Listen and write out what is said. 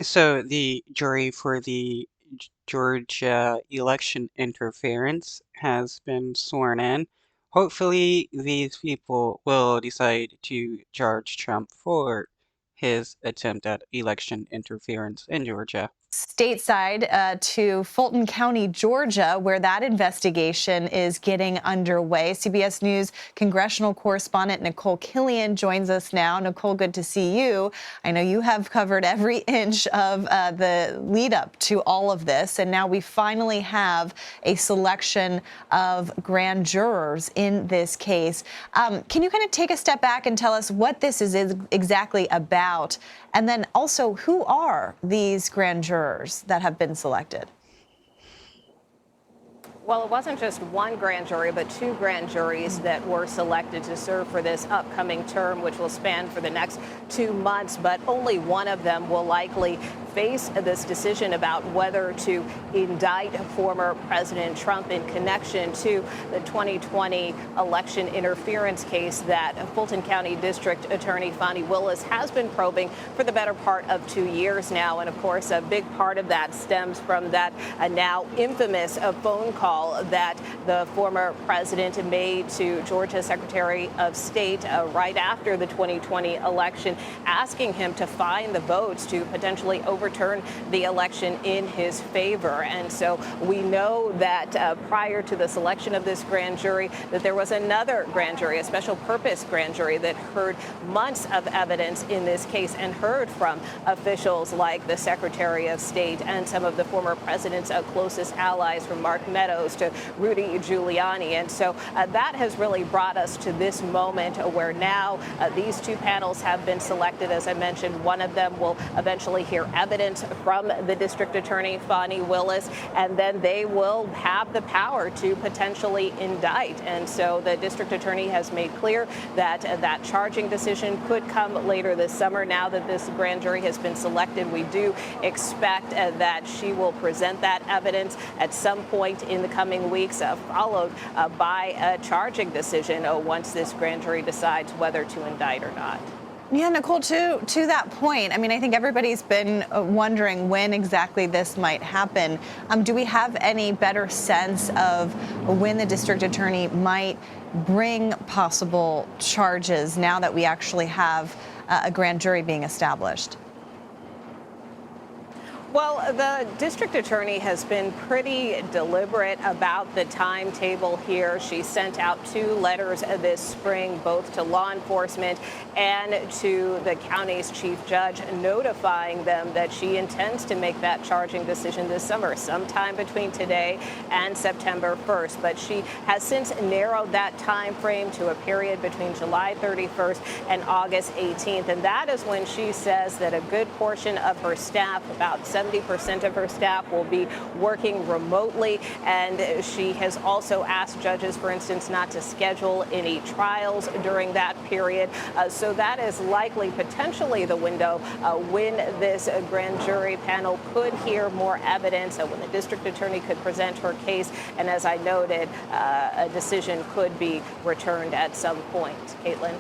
So the jury for the Georgia election interference has been sworn in. Hopefully, these people will decide to charge Trump for his attempt at election interference in Georgia. Stateside to Fulton County, Georgia, where that investigation is getting underway. CBS News congressional correspondent Nicole Killian joins us now. Nicole, good to see you. I know you have covered every inch of the lead up to all of this, and now we finally have a selection of grand jurors in this case. Can you kind of take a step back and tell us what this is exactly about? And then also, who are these grand jurors that have been selected? Well, it wasn't just one grand jury, but two grand juries that were selected to serve for this upcoming term, which will span for the next 2 months. But only one of them will likely face this decision about whether to indict former President Trump in connection to the 2020 election interference case that Fulton County District Attorney Fani Willis has been probing for the better part of 2 years now. And of course, a big part of that stems from that now infamous phone call that the former president made to Georgia Secretary of State right after the 2020 election, asking him to find the votes to potentially overturn the election in his favor. And so we know that prior to the selection of this grand jury, that there was another grand jury, a special purpose grand jury, that heard months of evidence in this case and heard from officials like the Secretary of State and some of the former president's closest allies, from Mark Meadows to Rudy Giuliani. And so that has really brought us to this moment where now these two panels have been selected. As I mentioned, one of them will eventually hear evidence from the district attorney, Fani Willis, and then they will have the power to potentially indict. And so the district attorney has made clear that that charging decision could come later this summer. Now that this grand jury has been selected, we do expect that she will present that evidence at some point in the coming weeks, followed by a charging decision once this grand jury decides whether to indict or not. Yeah, Nicole, to that point, I mean, I think everybody's been wondering when exactly this might happen. Do we have any better sense of when the district attorney might bring possible charges now that we actually have a grand jury being established? Well, the district attorney has been pretty deliberate about the timetable here. She sent out 2 letters this spring, both to law enforcement and to the county's chief judge, notifying them that she intends to make that charging decision this summer, sometime between today and September 1st. But she has since narrowed that time frame to a period between July 31st and August 18th. And that is when she says that a good portion of her staff, about 70% of her staff, will be working remotely. And she has also asked judges, for instance, not to schedule any trials during that period. So that is likely potentially the window when this grand jury panel could hear more evidence, when the district attorney could present her case. And as I noted, a decision could be returned at some point. Caitlin.